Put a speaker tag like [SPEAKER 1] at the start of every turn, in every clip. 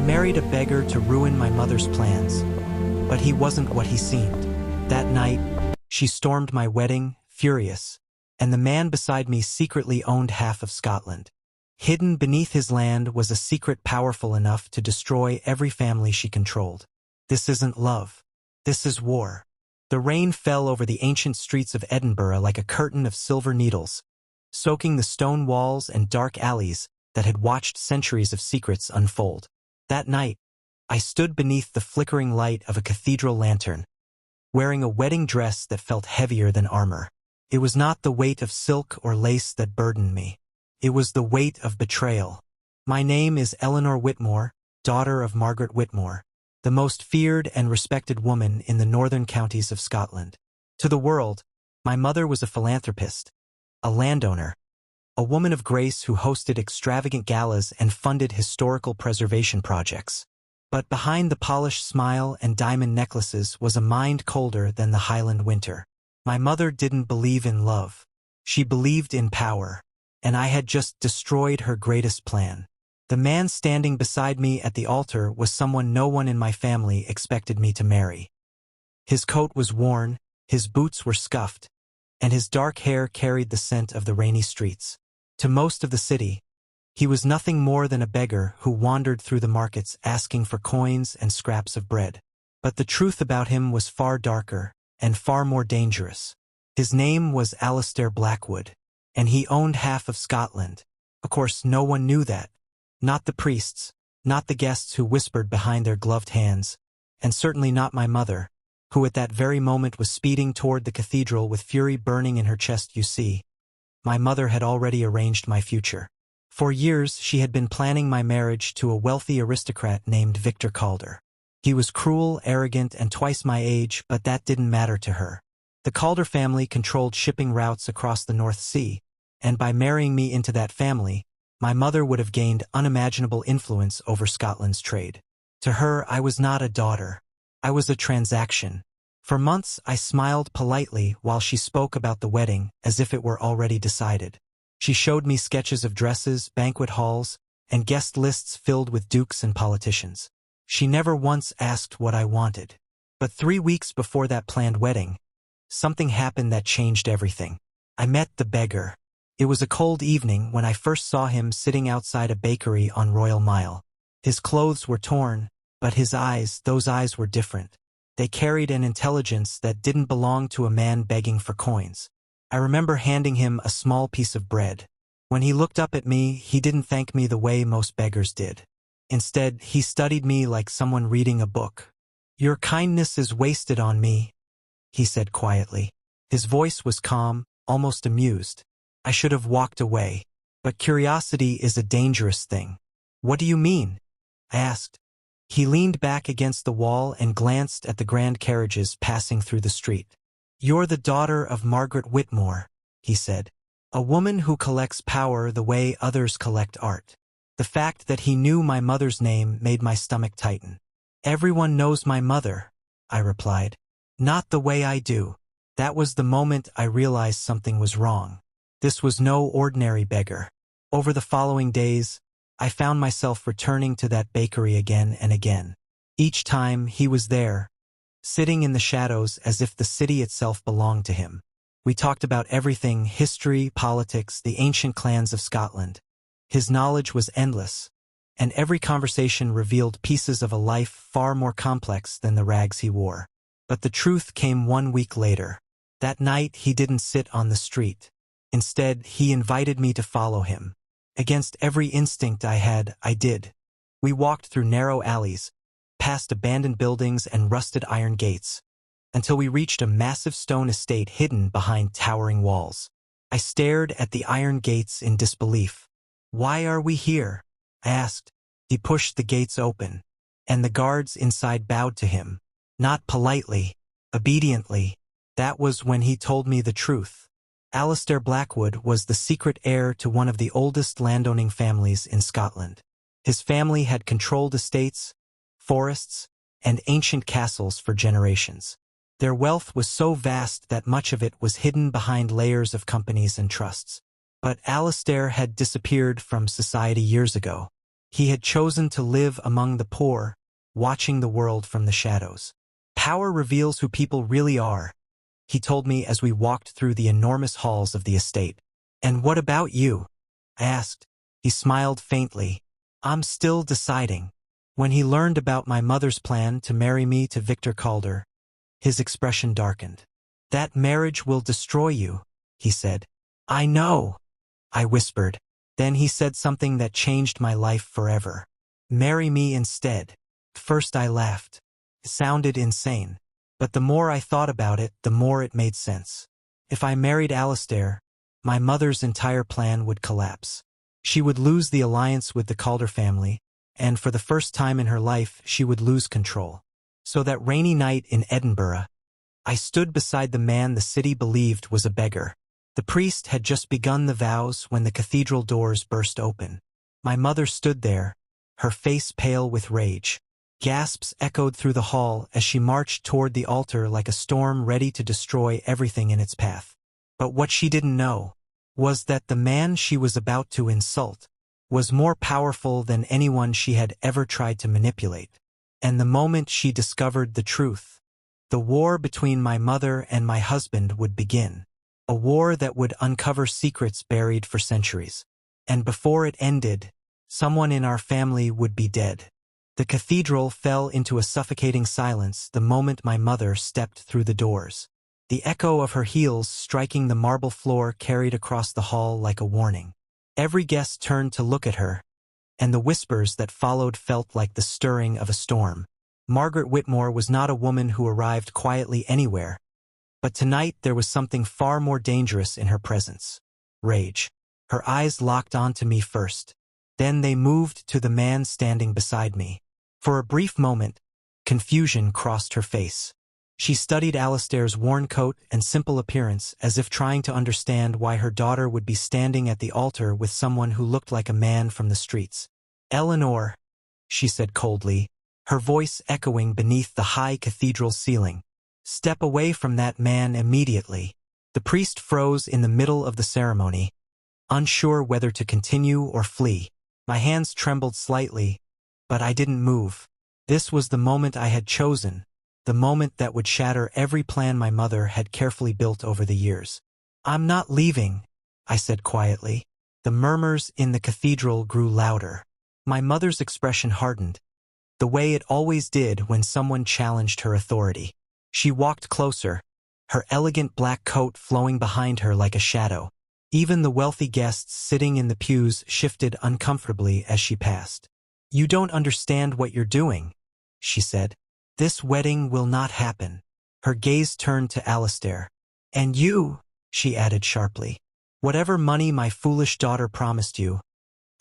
[SPEAKER 1] married a beggar to ruin my mother's plans, but he wasn't what he seemed. That night, she stormed my wedding, furious, and the man beside me secretly owned half of Scotland. Hidden beneath his land was a secret powerful enough to destroy every family she controlled. This isn't love. This is war. The rain fell over the ancient streets of Edinburgh like a curtain of silver needles, soaking the stone walls and dark alleys that had watched centuries of secrets unfold. That night, I stood beneath the flickering light of a cathedral lantern, wearing a wedding dress that felt heavier than armor. It was not the weight of silk or lace that burdened me. It was the weight of betrayal. My name is Eleanor Whitmore, daughter of Margaret Whitmore, the most feared and respected woman in the northern counties of Scotland. To the world, my mother was a philanthropist, a landowner, a woman of grace who hosted extravagant galas and funded historical preservation projects. But behind the polished smile and diamond necklaces was a mind colder than the Highland winter. My mother didn't believe in love. She believed in power, and I had just destroyed her greatest plan. The man standing beside me at the altar was someone no one in my family expected me to marry. His coat was worn, his boots were scuffed, and his dark hair carried the scent of the rainy streets. To most of the city, he was nothing more than a beggar who wandered through the markets asking for coins and scraps of bread. But the truth about him was far darker and far more dangerous. His name was Alistair Blackwood, and he owned half of Scotland. Of course, no one knew that. Not the priests, not the guests who whispered behind their gloved hands, and certainly not my mother, who at that very moment was speeding toward the cathedral with fury burning in her chest. You see, my mother had already arranged my future. For years, she had been planning my marriage to a wealthy aristocrat named Victor Calder. He was cruel, arrogant, and twice my age, but that didn't matter to her. The Calder family controlled shipping routes across the North Sea, and by marrying me into that family, my mother would have gained unimaginable influence over Scotland's trade. To her, I was not a daughter. I was a transaction. For months, I smiled politely while she spoke about the wedding as if it were already decided. She showed me sketches of dresses, banquet halls, and guest lists filled with dukes and politicians. She never once asked what I wanted. But 3 weeks before that planned wedding, something happened that changed everything. I met the beggar. It was a cold evening when I first saw him sitting outside a bakery on Royal Mile. His clothes were torn, but his eyes, those eyes were different. They carried an intelligence that didn't belong to a man begging for coins. I remember handing him a small piece of bread. When he looked up at me, he didn't thank me the way most beggars did. Instead, he studied me like someone reading a book. "Your kindness is wasted on me," he said quietly. His voice was calm, almost amused. I should have walked away. But curiosity is a dangerous thing. "What do you mean?" I asked. He leaned back against the wall and glanced at the grand carriages passing through the street. "You're the daughter of Margaret Whitmore," he said. "A woman who collects power the way others collect art." The fact that he knew my mother's name made my stomach tighten. "Everyone knows my mother," I replied. "Not the way I do." That was the moment I realized something was wrong. This was no ordinary beggar. Over the following days, I found myself returning to that bakery again and again. Each time, he was there, sitting in the shadows as if the city itself belonged to him. We talked about everything: history, politics, the ancient clans of Scotland. His knowledge was endless, and every conversation revealed pieces of a life far more complex than the rags he wore. But the truth came 1 week later. That night, he didn't sit on the street. Instead, he invited me to follow him. Against every instinct I had, I did. We walked through narrow alleys, past abandoned buildings and rusted iron gates, until we reached a massive stone estate hidden behind towering walls. I stared at the iron gates in disbelief. "Why are we here?" I asked. He pushed the gates open, and the guards inside bowed to him. Not politely, obediently. That was when he told me the truth. Alistair Blackwood was the secret heir to one of the oldest landowning families in Scotland. His family had controlled estates, forests, and ancient castles for generations. Their wealth was so vast that much of it was hidden behind layers of companies and trusts. But Alistair had disappeared from society years ago. He had chosen to live among the poor, watching the world from the shadows. Power reveals who people really are, he told me as we walked through the enormous halls of the estate. And what about you? I asked. He smiled faintly. I'm still deciding. When he learned about my mother's plan to marry me to Victor Calder, his expression darkened. That marriage will destroy you, he said. I know, I whispered. Then he said something that changed my life forever. Marry me instead. First I laughed. It sounded insane. But the more I thought about it, the more it made sense. If I married Alistair, my mother's entire plan would collapse. She would lose the alliance with the Calder family, and for the first time in her life, she would lose control. So that rainy night in Edinburgh, I stood beside the man the city believed was a beggar. The priest had just begun the vows when the cathedral doors burst open. My mother stood there, her face pale with rage. Gasps echoed through the hall as she marched toward the altar like a storm ready to destroy everything in its path. But what she didn't know was that the man she was about to insult was more powerful than anyone she had ever tried to manipulate. And the moment she discovered the truth, the war between my mother and my husband would begin. A war that would uncover secrets buried for centuries. And before it ended, someone in our family would be dead. The cathedral fell into a suffocating silence the moment my mother stepped through the doors. The echo of her heels striking the marble floor carried across the hall like a warning. Every guest turned to look at her, and the whispers that followed felt like the stirring of a storm. Margaret Whitmore was not a woman who arrived quietly anywhere, but tonight there was something far more dangerous in her presence. Rage. Her eyes locked onto me first. Then they moved to the man standing beside me. For a brief moment, confusion crossed her face. She studied Alistair's worn coat and simple appearance as if trying to understand why her daughter would be standing at the altar with someone who looked like a man from the streets. Eleanor, she said coldly, her voice echoing beneath the high cathedral ceiling. Step away from that man immediately. The priest froze in the middle of the ceremony, unsure whether to continue or flee. My hands trembled slightly, but I didn't move. This was the moment I had chosen, the moment that would shatter every plan my mother had carefully built over the years. I'm not leaving, I said quietly. The murmurs in the cathedral grew louder. My mother's expression hardened, the way it always did when someone challenged her authority. She walked closer, her elegant black coat flowing behind her like a shadow. Even the wealthy guests sitting in the pews shifted uncomfortably as she passed. You don't understand what you're doing, she said. This wedding will not happen. Her gaze turned to Alistair. And you, she added sharply. Whatever money my foolish daughter promised you,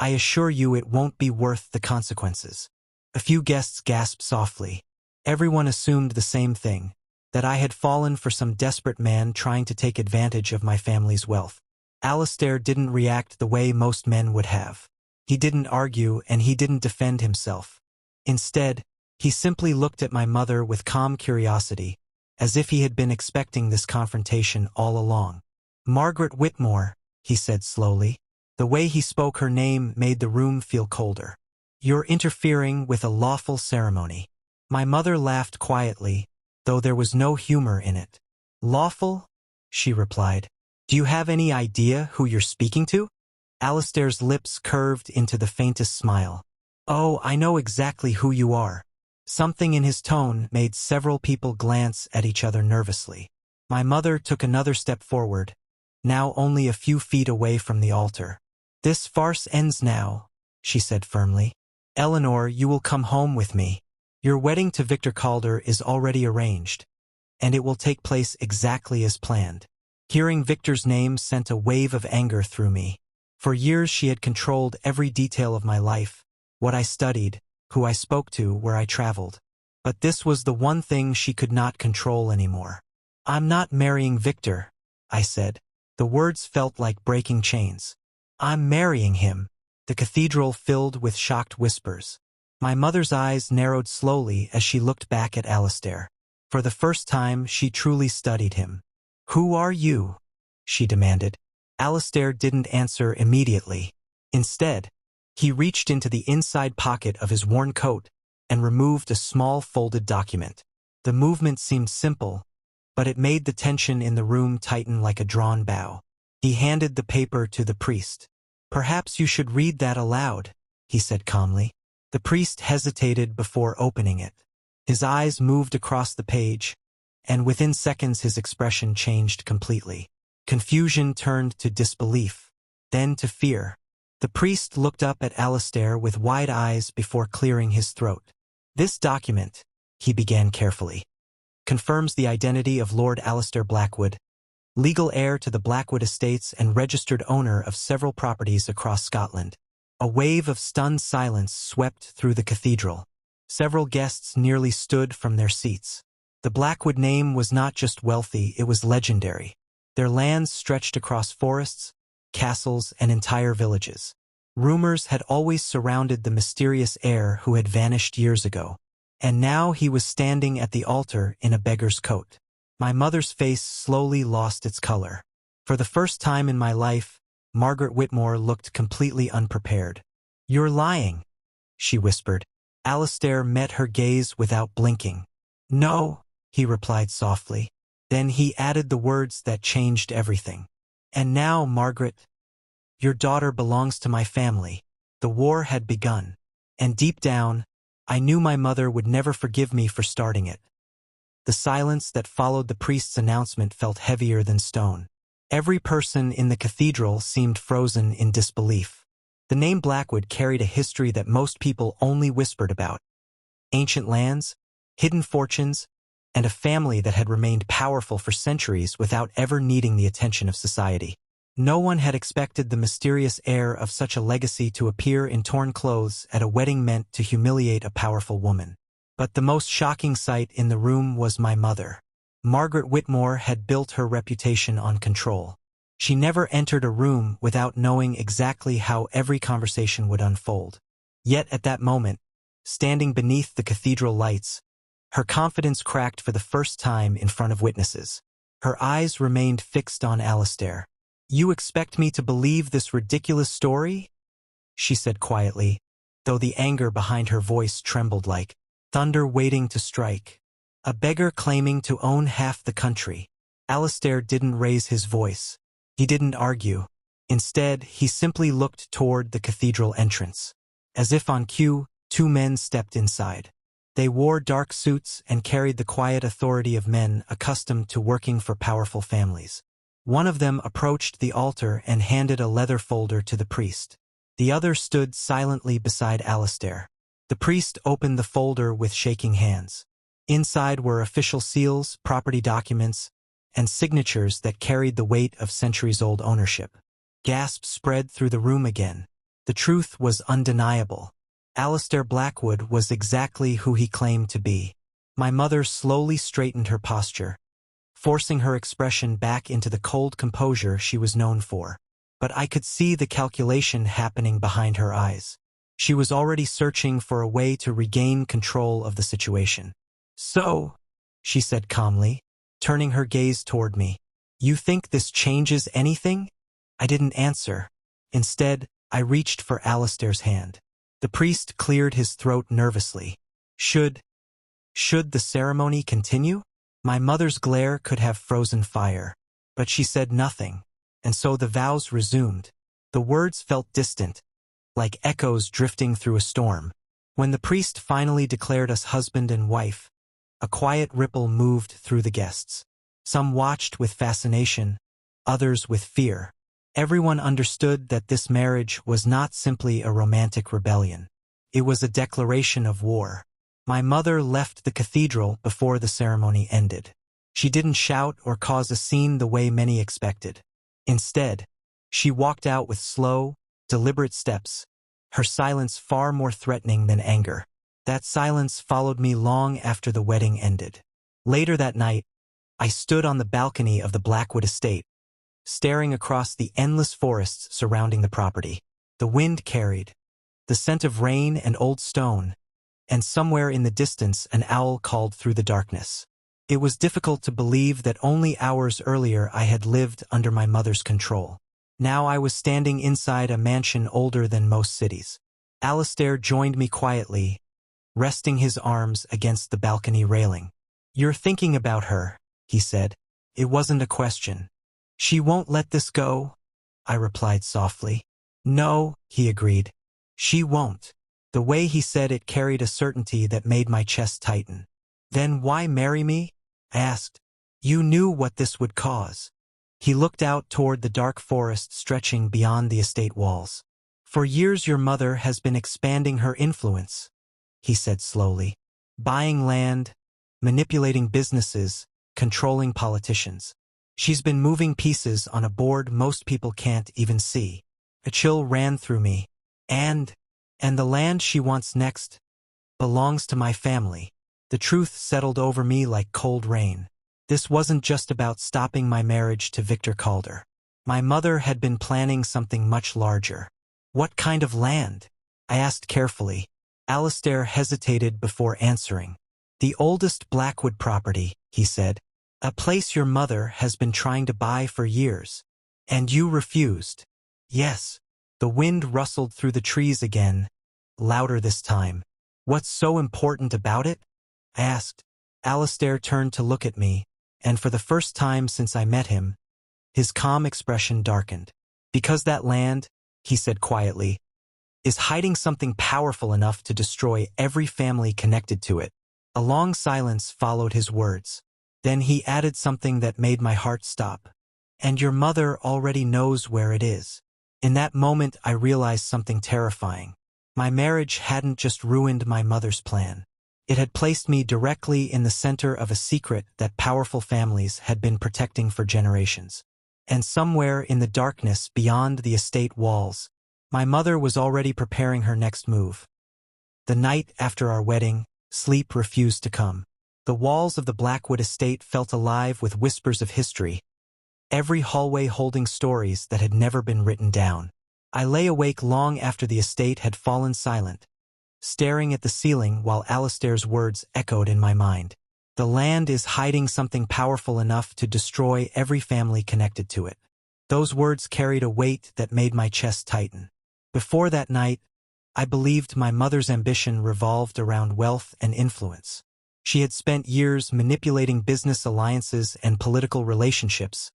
[SPEAKER 1] I assure you it won't be worth the consequences. A few guests gasped softly. Everyone assumed the same thing, that I had fallen for some desperate man trying to take advantage of my family's wealth. Alistair didn't react the way most men would have. He didn't argue and he didn't defend himself. Instead, he simply looked at my mother with calm curiosity, as if he had been expecting this confrontation all along. Margaret Whitmore, he said slowly. The way he spoke her name made the room feel colder. You're interfering with a lawful ceremony. My mother laughed quietly, though there was no humor in it. Lawful? She replied. Do you have any idea who you're speaking to? Alistair's lips curved into the faintest smile. Oh, I know exactly who you are. Something in his tone made several people glance at each other nervously. My mother took another step forward, now only a few feet away from the altar. This farce ends now, she said firmly. Eleanor, you will come home with me. Your wedding to Victor Calder is already arranged, and it will take place exactly as planned. Hearing Victor's name sent a wave of anger through me. For years she had controlled every detail of my life, what I studied, who I spoke to, where I traveled. But this was the one thing she could not control anymore. I'm not marrying Victor, I said. The words felt like breaking chains. I'm marrying him. The cathedral filled with shocked whispers. My mother's eyes narrowed slowly as she looked back at Alistair. For the first time, she truly studied him. Who are you? She demanded. Alistair didn't answer immediately. Instead, He reached into the inside pocket of his worn coat and removed a small folded document. The movement seemed simple, but it made the tension in the room tighten like a drawn bow. He handed the paper to the priest. "Perhaps you should read that aloud," he said calmly. The priest hesitated before opening it. His eyes moved across the page, and within seconds his expression changed completely. Confusion turned to disbelief, then to fear. The priest looked up at Alistair with wide eyes before clearing his throat. "This document," he began carefully, "confirms the identity of Lord Alistair Blackwood, legal heir to the Blackwood estates and registered owner of several properties across Scotland." A wave of stunned silence swept through the cathedral. Several guests nearly stood from their seats. The Blackwood name was not just wealthy, it was legendary. Their lands stretched across forests, castles, and entire villages. Rumors had always surrounded the mysterious heir who had vanished years ago, and now he was standing at the altar in a beggar's coat. My mother's face slowly lost its color. For the first time in my life, Margaret Whitmore looked completely unprepared. "You're lying," she whispered. Alistair met her gaze without blinking. "No," he replied softly. Then he added the words that changed everything. "And now, Margaret, your daughter belongs to my family." The war had begun, and deep down, I knew my mother would never forgive me for starting it. The silence that followed the priest's announcement felt heavier than stone. Every person in the cathedral seemed frozen in disbelief. The name Blackwood carried a history that most people only whispered about. Ancient lands, hidden fortunes, and a family that had remained powerful for centuries without ever needing the attention of society. No one had expected the mysterious heir of such a legacy to appear in torn clothes at a wedding meant to humiliate a powerful woman. But the most shocking sight in the room was my mother. Margaret Whitmore had built her reputation on control. She never entered a room without knowing exactly how every conversation would unfold. Yet at that moment, standing beneath the cathedral lights, her confidence cracked for the first time in front of witnesses. Her eyes remained fixed on Alistair. "You expect me to believe this ridiculous story?" she said quietly, though the anger behind her voice trembled like thunder waiting to strike. "A beggar claiming to own half the country." Alistair didn't raise his voice. He didn't argue. Instead, he simply looked toward the cathedral entrance. As if on cue, two men stepped inside. They wore dark suits and carried the quiet authority of men accustomed to working for powerful families. One of them approached the altar and handed a leather folder to the priest. The other stood silently beside Alistair. The priest opened the folder with shaking hands. Inside were official seals, property documents, and signatures that carried the weight of centuries-old ownership. Gasps spread through the room again. The truth was undeniable. Alistair Blackwood was exactly who he claimed to be. My mother slowly straightened her posture, forcing her expression back into the cold composure she was known for. But I could see the calculation happening behind her eyes. She was already searching for a way to regain control of the situation. "So," she said calmly, turning her gaze toward me, "you think this changes anything?" I didn't answer. Instead, I reached for Alistair's hand. The priest cleared his throat nervously. Should the ceremony continue? My mother's glare could have frozen fire, but she said nothing, and so the vows resumed. The words felt distant, like echoes drifting through a storm. When the priest finally declared us husband and wife, a quiet ripple moved through the guests. Some watched with fascination, others with fear. Everyone understood that this marriage was not simply a romantic rebellion. It was a declaration of war. My mother left the cathedral before the ceremony ended. She didn't shout or cause a scene the way many expected. Instead, she walked out with slow, deliberate steps, her silence far more threatening than anger. That silence followed me long after the wedding ended. Later that night, I stood on the balcony of the Blackwood estate, staring across the endless forests surrounding the property. The wind carried the scent of rain and old stone, and somewhere in the distance an owl called through the darkness. It was difficult to believe that only hours earlier I had lived under my mother's control. Now I was standing inside a mansion older than most cities. Alistair joined me quietly, resting his arms against the balcony railing. "You're thinking about her," he said. It wasn't a question. "She won't let this go?" I replied softly. "No," he agreed. "She won't." The way he said it carried a certainty that made my chest tighten. "Then why marry me?" I asked. "You knew what this would cause." He looked out toward the dark forest stretching beyond the estate walls. "For years your mother has been expanding her influence," he said slowly. "Buying land, manipulating businesses, controlling politicians. She's been moving pieces on a board most people can't even see." A chill ran through me. And the land she wants next belongs to my family. The truth settled over me like cold rain. This wasn't just about stopping my marriage to Victor Calder. My mother had been planning something much larger. "What kind of land?" I asked carefully. Alistair hesitated before answering. "The oldest Blackwood property," he said. "A place your mother has been trying to buy for years. And you refused." "Yes." The wind rustled through the trees again, louder this time. "What's so important about it?" I asked. Alistair turned to look at me, and for the first time since I met him, his calm expression darkened. "Because that land," he said quietly, "is hiding something powerful enough to destroy every family connected to it." A long silence followed his words. Then he added something that made my heart stop. "And your mother already knows where it is." In that moment I realized something terrifying. My marriage hadn't just ruined my mother's plan. It had placed me directly in the center of a secret that powerful families had been protecting for generations. And somewhere in the darkness beyond the estate walls, my mother was already preparing her next move. The night after our wedding, sleep refused to come. The walls of the Blackwood estate felt alive with whispers of history, every hallway holding stories that had never been written down. I lay awake long after the estate had fallen silent, staring at the ceiling while Alistair's words echoed in my mind. The land is hiding something powerful enough to destroy every family connected to it. Those words carried a weight that made my chest tighten. Before that night, I believed my mother's ambition revolved around wealth and influence. She had spent years manipulating business alliances and political relationships,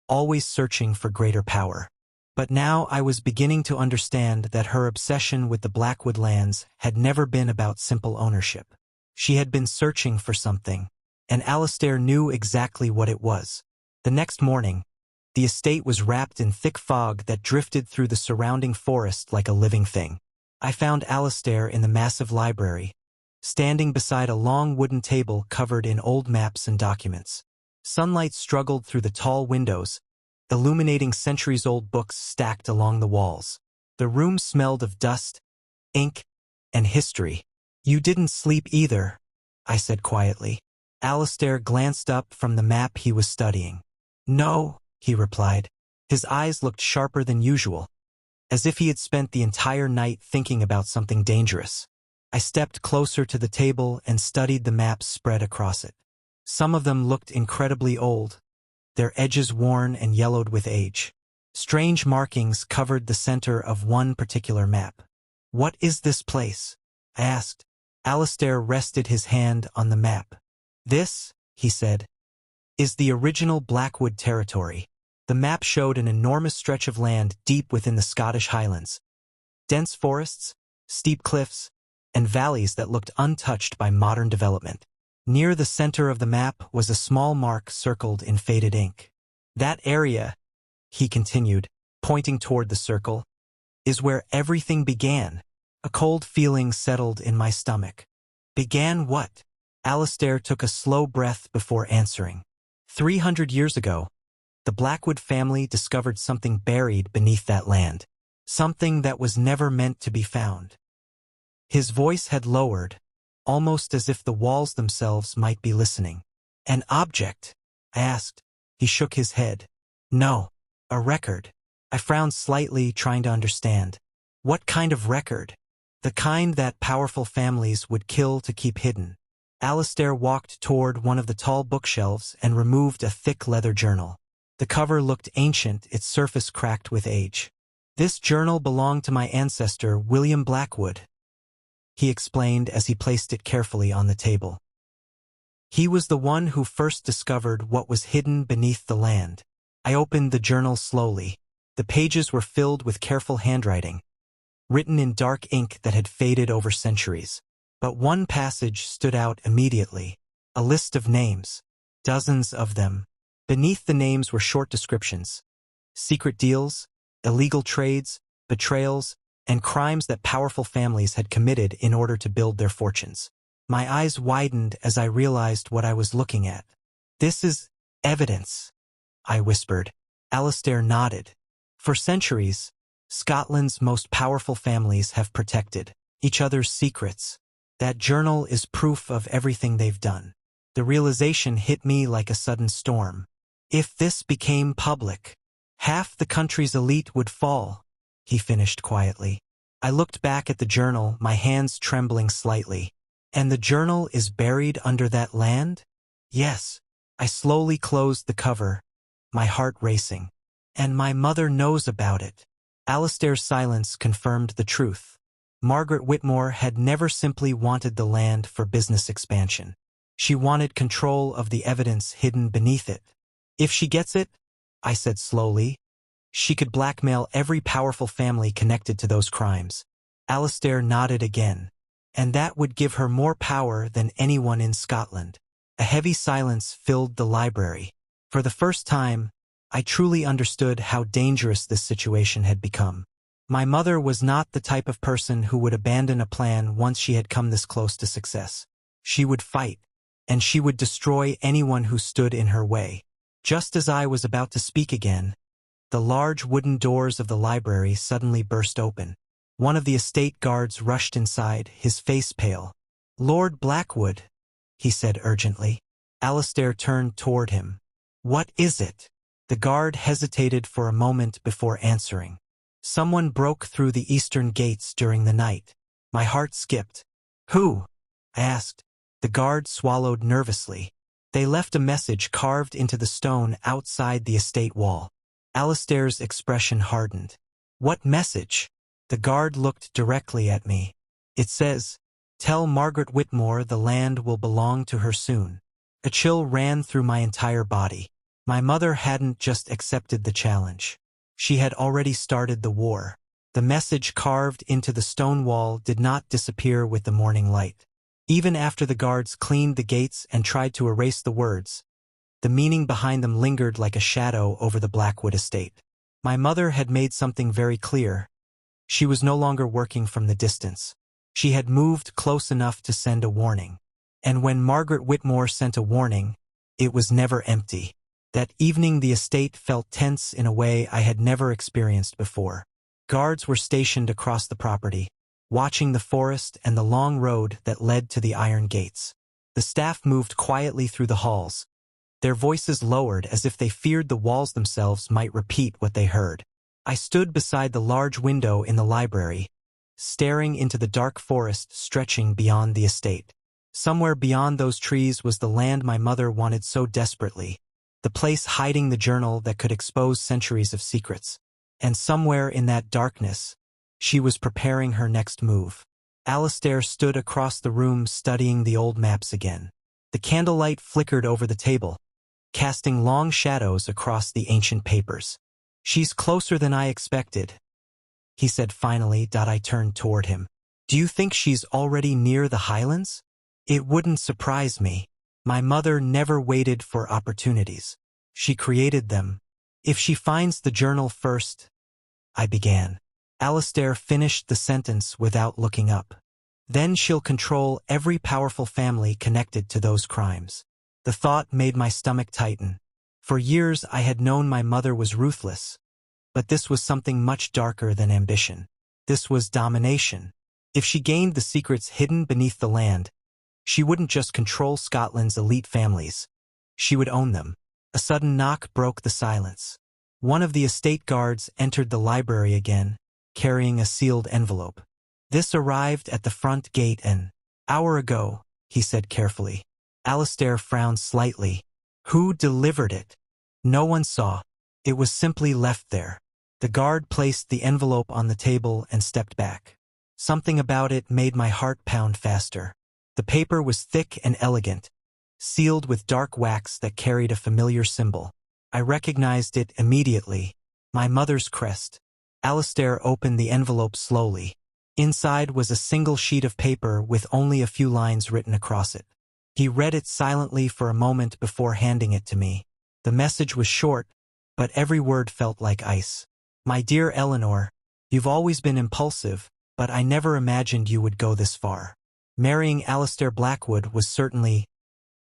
[SPEAKER 1] always searching for greater power. But now I was beginning to understand that her obsession with the Blackwood lands had never been about simple ownership. She had been searching for something, and Alistair knew exactly what it was. The next morning, the estate was wrapped in thick fog that drifted through the surrounding forest like a living thing. I found Alistair in the massive library, standing beside a long wooden table covered in old maps and documents. Sunlight struggled through the tall windows, illuminating centuries-old books stacked along the walls. The room smelled of dust, ink, and history. "You didn't sleep either," I said quietly. Alistair glanced up from the map he was studying. "No," he replied. His eyes looked sharper than usual, as if he had spent the entire night thinking about something dangerous. I stepped closer to the table and studied the maps spread across it. Some of them looked incredibly old, their edges worn and yellowed with age. Strange markings covered the center of one particular map. "What is this place?" I asked. Alistair rested his hand on the map. "This," he said, "is the original Blackwood territory." The map showed an enormous stretch of land deep within the Scottish Highlands. Dense forests, steep cliffs, and valleys that looked untouched by modern development. Near the center of the map was a small mark circled in faded ink. "That area," he continued, pointing toward the circle, "is where everything began." A cold feeling settled in my stomach. "Began what?" Alistair took a slow breath before answering. 300 years ago, the Blackwood family discovered something buried beneath that land, something that was never meant to be found. His voice had lowered, almost as if the walls themselves might be listening. "An object?" I asked. He shook his head. "No, a record." I frowned slightly, trying to understand. "What kind of record?" "The kind that powerful families would kill to keep hidden." Alistair walked toward one of the tall bookshelves and removed a thick leather journal. The cover looked ancient, its surface cracked with age. This journal belonged to my ancestor, William Blackwood, he explained as he placed it carefully on the table. He was the one who first discovered what was hidden beneath the land. I opened the journal slowly. The pages were filled with careful handwriting, written in dark ink that had faded over centuries. But one passage stood out immediately. A list of names. Dozens of them. Beneath the names were short descriptions. Secret deals, illegal trades, betrayals, and crimes that powerful families had committed in order to build their fortunes. My eyes widened as I realized what I was looking at. "This is evidence," I whispered. Alistair nodded. "For centuries, Scotland's most powerful families have protected each other's secrets. That journal is proof of everything they've done." The realization hit me like a sudden storm. If this became public, half the country's elite would fall, he finished quietly. I looked back at the journal, my hands trembling slightly. "And the journal is buried under that land?" "Yes." I slowly closed the cover, my heart racing. "And my mother knows about it." Alistair's silence confirmed the truth. Margaret Whitmore had never simply wanted the land for business expansion. She wanted control of the evidence hidden beneath it. "If she gets it," I said slowly, "she could blackmail every powerful family connected to those crimes." Alistair nodded again. "And that would give her more power than anyone in Scotland." A heavy silence filled the library. For the first time, I truly understood how dangerous this situation had become. My mother was not the type of person who would abandon a plan once she had come this close to success. She would fight, and she would destroy anyone who stood in her way. Just as I was about to speak again, the large wooden doors of the library suddenly burst open. One of the estate guards rushed inside, his face pale. "Lord Blackwood," he said urgently. Alistair turned toward him. "What is it?" The guard hesitated for a moment before answering. "Someone broke through the eastern gates during the night." My heart skipped. "Who?" I asked. The guard swallowed nervously. "They left a message carved into the stone outside the estate wall." Alistair's expression hardened. "What message?" The guard looked directly at me. "It says, 'Tell Margaret Whitmore the land will belong to her soon.'" A chill ran through my entire body. My mother hadn't just accepted the challenge. She had already started the war. The message carved into the stone wall did not disappear with the morning light. Even after the guards cleaned the gates and tried to erase the words, the meaning behind them lingered like a shadow over the Blackwood estate. My mother had made something very clear. She was no longer working from the distance. She had moved close enough to send a warning. And when Margaret Whitmore sent a warning, it was never empty. That evening the estate felt tense in a way I had never experienced before. Guards were stationed across the property, watching the forest and the long road that led to the iron gates. The staff moved quietly through the halls, their voices lowered as if they feared the walls themselves might repeat what they heard. I stood beside the large window in the library, staring into the dark forest stretching beyond the estate. Somewhere beyond those trees was the land my mother wanted so desperately, the place hiding the journal that could expose centuries of secrets. And somewhere in that darkness, she was preparing her next move. Alistair stood across the room studying the old maps again. The candlelight flickered over the table, casting long shadows across the ancient papers. "She's closer than I expected," he said finally. I turned toward him. "Do you think she's already near the Highlands?" "It wouldn't surprise me. My mother never waited for opportunities. She created them. If she finds the journal first," I began. Alistair finished the sentence without looking up. "Then she'll control every powerful family connected to those crimes." The thought made my stomach tighten. For years I had known my mother was ruthless, but this was something much darker than ambition. This was domination. If she gained the secrets hidden beneath the land, she wouldn't just control Scotland's elite families. She would own them. A sudden knock broke the silence. One of the estate guards entered the library again, carrying a sealed envelope. "This arrived at the front gate an hour ago," he said carefully. Alistair frowned slightly. "Who delivered it?" "No one saw. It was simply left there." The guard placed the envelope on the table and stepped back. Something about it made my heart pound faster. The paper was thick and elegant, sealed with dark wax that carried a familiar symbol. I recognized it immediately. My mother's crest. Alistair opened the envelope slowly. Inside was a single sheet of paper with only a few lines written across it. He read it silently for a moment before handing it to me. The message was short, but every word felt like ice. My dear Eleanor, you've always been impulsive, but I never imagined you would go this far. Marrying Alistair Blackwood was certainly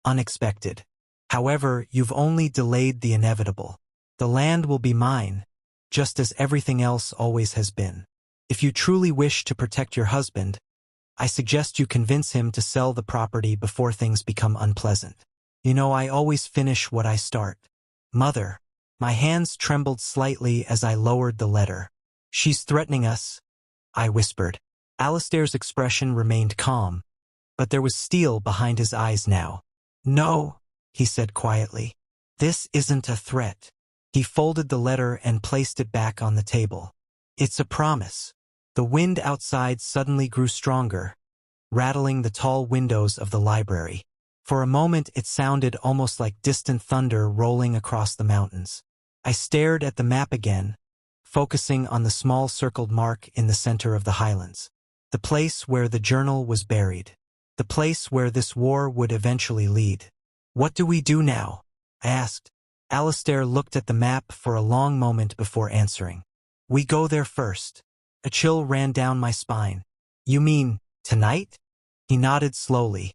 [SPEAKER 1] unexpected. However, you've only delayed the inevitable. The land will be mine, just as everything else always has been. If you truly wish to protect your husband, I suggest you convince him to sell the property before things become unpleasant. You know, I always finish what I start. Mother. My hands trembled slightly as I lowered the letter. She's threatening us, I whispered. Alistair's expression remained calm, but there was steel behind his eyes now. No, he said quietly. This isn't a threat. He folded the letter and placed it back on the table. It's a promise. The wind outside suddenly grew stronger, rattling the tall windows of the library. For a moment it sounded almost like distant thunder rolling across the mountains. I stared at the map again, focusing on the small circled mark in the center of the highlands. The place where the journal was buried. The place where this war would eventually lead. What do we do now? I asked. Alistair looked at the map for a long moment before answering. We go there first. A chill ran down my spine. You mean, tonight? He nodded slowly.